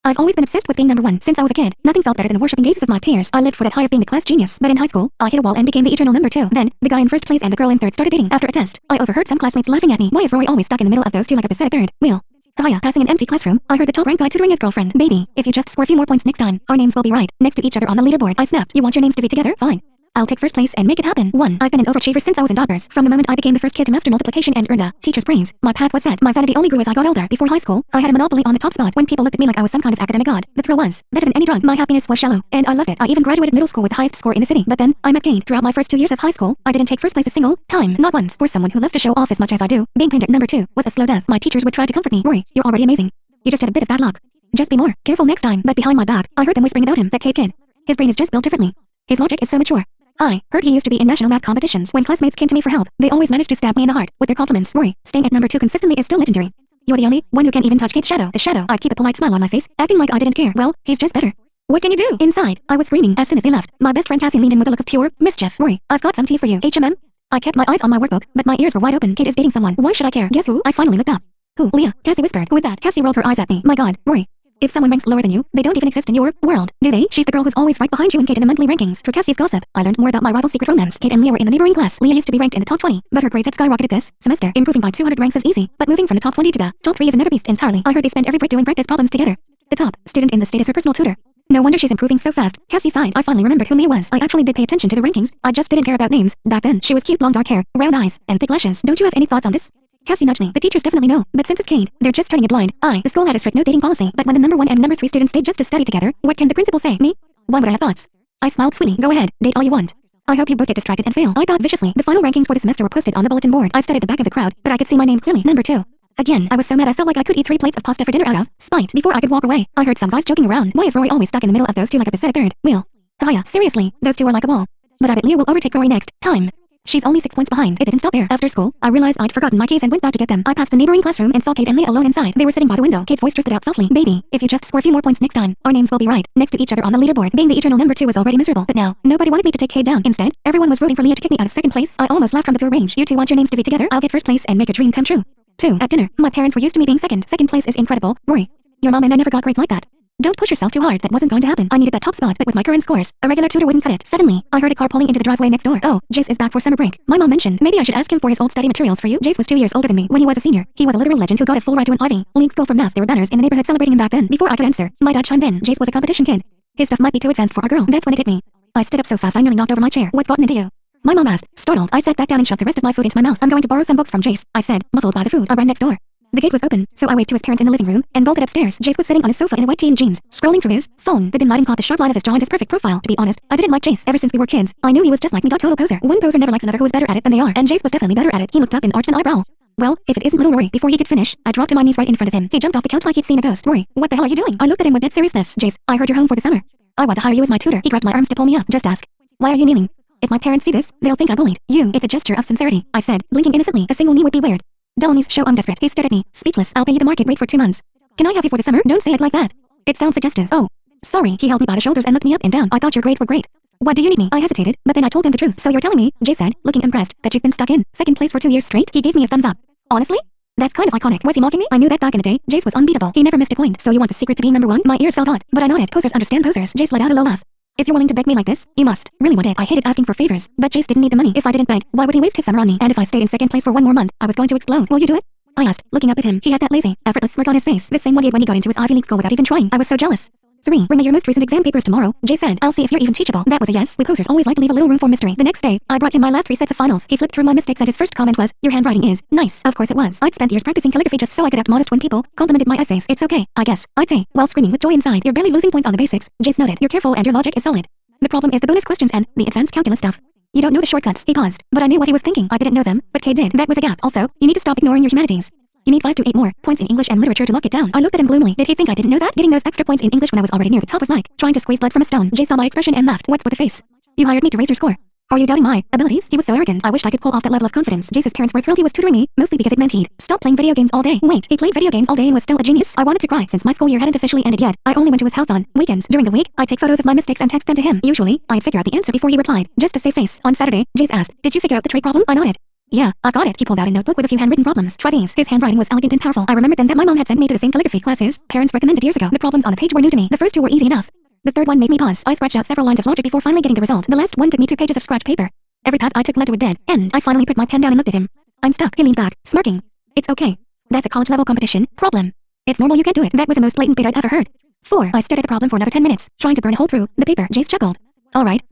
I've always been obsessed with being number one since I was a kid. Nothing felt better than the worshiping gazes of my peers. I lived for that high of being the class genius. But in high school, I hit a wall and became the eternal number two. Then, the guy in first place and the girl in third started dating after a test. I overheard some classmates laughing at me. Why is Rory always stuck in the middle of those two like a pathetic third wheel? Hiya, passing an empty classroom, I heard the top rank guy tutoring his girlfriend. Baby, if you just score a few more points next time, our names will be right next to each other on the leaderboard. I snapped. You want your names to be together? Fine. I'll take first place and make it happen. 1. I've been an overachiever since I was in Dockers. From the moment I became the first kid to master multiplication and earn a teacher's praise, my path was set. My vanity only grew as I got older. Before high school, I had a monopoly on the top spot when people looked at me like I was some kind of academic god. The thrill was better than any drug. My happiness was shallow, and I loved it. I even graduated middle school with the highest score in the city. But then, I met Kate. Throughout my first 2 years of high school, I didn't take first place a single time. Not once. For someone who loves to show off as much as I do, being pinned at number 2 was a slow death. My teachers would try to comfort me. Rory, you're already amazing. You just had a bit of bad luck. Just be more careful next time. But behind my back, I heard them whispering about him. That Kate kid. His brain is just built differently. His logic is so mature. I heard he used to be in national math competitions. When classmates came to me for help, they always managed to stab me in the heart with their compliments. Rory, staying at number 2 consistently is still legendary. You're the only one who can even touch Kate's shadow. The shadow. I'd keep a polite smile on my face, acting like I didn't care. Well, he's just better. What can you do? Inside, I was screaming as soon as they left. My best friend Cassie leaned in with a look of pure mischief. Rory, I've got some tea for you. HMM? I kept my eyes on my workbook, but my ears were wide open. Kate is dating someone. Why should I care? Guess who? I finally looked up. Who? Leah. Cassie whispered. Who is that? Cassie rolled her eyes at me. My God, Rory. If someone ranks lower than you, they don't even exist in your world, do they? She's the girl who's always right behind you and Kate in the monthly rankings. Through Cassie's gossip, I learned more about my rival's secret romance. Kate and Leah were in the neighboring class. Leah used to be ranked in the top 20, but her grades had skyrocketed this semester. Improving by 200 ranks is easy, but moving from the top 20 to the top 3 is another beast entirely. I heard they spend every break doing practice problems together. The top student in the state is her personal tutor. No wonder she's improving so fast. Cassie sighed. I finally remembered who Leah was. I actually did pay attention to the rankings. I just didn't care about names. Back then, she was cute, long dark hair, round eyes, and thick lashes. Don't you have any thoughts on this? Cassie nudged me. The teachers definitely know, but since it's Kate, they're just turning it blind. The school had a strict no dating policy, but when the number 1 and number 3 students stayed just to study together, what can the principal say? Me? Why would I have thoughts? I smiled sweetly. Go ahead, date all you want. I hope you both get distracted and fail. I thought viciously. The final rankings for the semester were posted on the bulletin board. I stood at the back of the crowd, but I could see my name clearly. Number 2. Again, I was so mad I felt like I could eat 3 plates of pasta for dinner out of spite before I could walk away. I heard some guys joking around. Why is Rory always stuck in the middle of those two like a pathetic third wheel? Hiya, seriously, those two are like a wall. But I bet Leah will overtake Rory next time. She's only 6 points behind. It didn't stop there. After school, I realized I'd forgotten my keys and went back to get them. I passed the neighboring classroom and saw Kate and Leah alone inside. They were sitting by the window. Kate's voice drifted out softly. Baby, if you just score a few more points next time, our names will be right next to each other on the leaderboard. Being the eternal number 2 was already miserable, but now, nobody wanted me to take Kate down. Instead, everyone was rooting for Leah to kick me out of second place. I almost laughed from the pure rage. You two want your names to be together? I'll get first place and make your dream come true. 2. At dinner, my parents were used to me being second. Second place is incredible. Rory, your mom and I never got grades like that. Don't push yourself too hard. That wasn't going to happen. I needed that top spot, but with my current scores, a regular tutor wouldn't cut it. Suddenly, I heard a car pulling into the driveway next door. Oh, Jace is back for summer break. My mom mentioned maybe I should ask him for his old study materials for you. Jace was 2 years older than me when he was a senior. He was a literal legend who got a full ride to an Ivy League school for math. There were banners in the neighborhood celebrating him back then. Before I could answer, my dad chimed in. Jace was a competition kid. His stuff might be too advanced for our girl. That's when it hit me. I stood up so fast I nearly knocked over my chair. What's gotten into you? My mom asked. Startled, I sat back down and shoved the rest of my food into my mouth. I'm going to borrow some books from Jace, I said, muffled by the food. I ran next door. The gate was open, so I waved to his parents in the living room and bolted upstairs. Jace was sitting on his sofa in a white tee and jeans, scrolling through his phone. The dim lighting caught the sharp line of his jaw and his perfect profile. To be honest, I didn't like Jace ever since we were kids. I knew he was just like me. Total poser. One poser never likes another who is better at it than they are, and Jace was definitely better at it. He looked up and arched an eyebrow. Well, if it isn't little Rory. Before he could finish, I dropped to my knees right in front of him. He jumped off the couch like he'd seen a ghost. Rory, what the hell are you doing? I looked at him with dead seriousness. Jace, I heard you're home for the summer. I want to hire you as my tutor. He grabbed my arms to pull me up. Just ask. Why are you kneeling? If my parents see this, they'll think I bullied you. It's a gesture of sincerity, I said, blinking innocently. A single knee would be weird. Delaney's show I'm desperate. He stared at me, speechless. I'll pay you the market rate for 2 months. Can I have you for the summer? Don't say it like that. It sounds suggestive. Oh, sorry. He held me by the shoulders and looked me up and down. I thought your grades were great. What do you need me? I hesitated, but then I told him the truth. So you're telling me, Jay said, looking impressed, that you've been stuck in second place for 2 years straight? He gave me a thumbs up. Honestly? That's kind of iconic. Was he mocking me? I knew that back in the day, Jace was unbeatable. He never missed a point. So you want the secret to being number 1? My ears felt hot, but I nodded. Posers understand posers. Jace let out a low laugh. If you're willing to beg me like this, you must. Really want it. I hated asking for favors, but Jace didn't need the money. If I didn't beg, why would he waste his summer on me? And if I stayed in second place for 1 more month, I was going to explode. Will you do it? I asked, looking up at him. He had that lazy, effortless smirk on his face, the same one he had when he got into his Ivy League school without even trying. I was so jealous. 3. Bring me your most recent exam papers tomorrow, Jay said. I'll see if you're even teachable. That was a yes. We posers always like to leave a little room for mystery. The next day, I brought him my last 3 sets of finals. He flipped through my mistakes and his first comment was, your handwriting is nice. Of course it was. I'd spent years practicing calligraphy just so I could act modest when people complimented my essays. It's okay, I guess, I'd say, while screaming with joy inside. You're barely losing points on the basics, Jace noted. You're careful and your logic is solid. The problem is the bonus questions and the advanced calculus stuff. You don't know the shortcuts. He paused, but I knew what he was thinking. I didn't know them, but Kay did. That was a gap. Also, you need to stop ignoring your humanities. You need 5 to 8 more points in English and literature to lock it down. I looked at him gloomily. Did he think I didn't know that? Getting those extra points in English when I was already near the top was like trying to squeeze blood from a stone. Jay saw my expression and laughed. What's with the face? You hired me to raise your score. Are you doubting my abilities? He was so arrogant. I wished I could pull off that level of confidence. Jace's parents were thrilled he was tutoring me, mostly because it meant he'd stop playing video games all day. Wait, he played video games all day and was still a genius? I wanted to cry. Since my school year hadn't officially ended yet, I only went to his house on weekends. During the week, I'd take photos of my mistakes and text them to him. Usually, I'd figure out the answer before he replied. Just to save face. On Saturday, Jace asked, did you figure out the trait problem? I nodded. Yeah, I got it. He pulled out a notebook with a few handwritten problems. Try these. His handwriting was elegant and powerful. I remembered then that my mom had sent me to the same calligraphy classes parents recommended years ago. The problems on the page were new to me. The first two were easy enough. The third one made me pause. I scratched out several lines of logic before finally getting the result. The last one took me 2 pages of scratch paper. Every pat I took led to a dead end. I finally put my pen down and looked at him. I'm stuck. He leaned back, smirking. It's okay. That's a college-level competition problem. It's normal you can't do it. That was the most blatant bit I'd ever heard. 4. I stared at the problem for another 10 minutes, trying to burn a hole through the paper. Jace chuckled. Alright.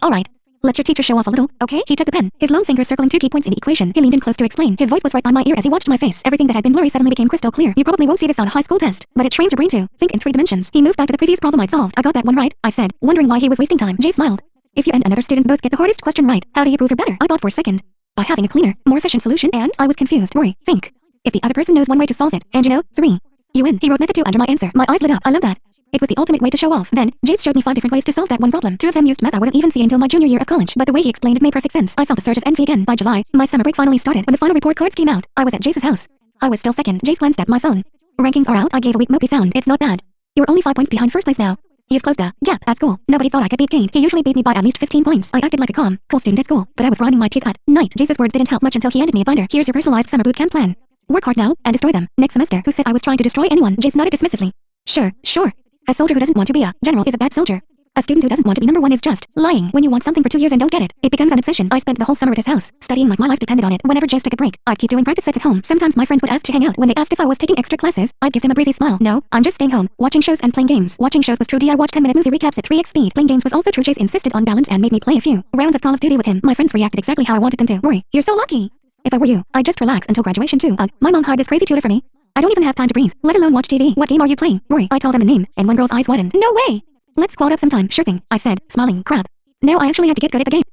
Let your teacher show off a little, okay? He took the pen, his long fingers circling 2 key points in the equation. He leaned in close to explain. His voice was right by my ear as he watched my face. Everything that had been blurry suddenly became crystal clear. You probably won't see this on a high school test, but it trains your brain to think in 3 dimensions. He moved back to the previous problem I'd solved. I got that one right, I said, wondering why he was wasting time. Jay smiled. If you and another student both get the hardest question right, how do you prove you're better? I thought for a second. By having a cleaner, more efficient solution, and I was confused. Worry, think. If the other person knows one way to solve it, and 3. You win. He wrote method 2 under my answer. My eyes lit up. I love that. It was the ultimate way to show off. Then, Jace showed me 5 different ways to solve that one problem. 2 of them used math I wouldn't even see until my junior year of college, but the way he explained it made perfect sense. I felt a surge of envy again. By July, my summer break finally started. When the final report cards came out, I was at Jace's house. I was still second. Jace glanced at my phone. Rankings are out. I gave a weak mopey sound. It's not bad. You're only 5 points behind first place now. You've closed the gap at school. Nobody thought I could beat Kane. He usually beat me by at least 15 points. I acted like a calm, cool student at school, but I was grinding my teeth at night. Jace's words didn't help much until he handed me a binder. Here's your personalized summer boot camp plan. Work hard now, and destroy them. Next semester. Who said I was trying to destroy anyone? Jace nodded dismissively. Sure. A soldier who doesn't want to be a general is a bad soldier. A student who doesn't want to be number 1 is just lying. When you want something for 2 years and don't get it, it becomes an obsession. I spent the whole summer at his house, studying like my life depended on it. Whenever Jace took a break, I'd keep doing practice sets at home. Sometimes my friends would ask to hang out. When they asked if I was taking extra classes, I'd give them a breezy smile. No, I'm just staying home, watching shows and playing games. Watching shows was true. I watched 10-minute movie recaps at 3x speed. Playing games was also true. Jace insisted on balance and made me play a few rounds of Call of Duty with him. My friends reacted exactly how I wanted them to. Worry, you're so lucky. If I were you, I'd just relax until graduation too. My mom hired this crazy tutor for me. I don't even have time to breathe, let alone watch TV. What game are you playing? Rory. I told him the name, and one girl's eyes widened. No way! Let's squad up sometime. Sure thing, I said, smiling. Crap. Now I actually had to get good at the game.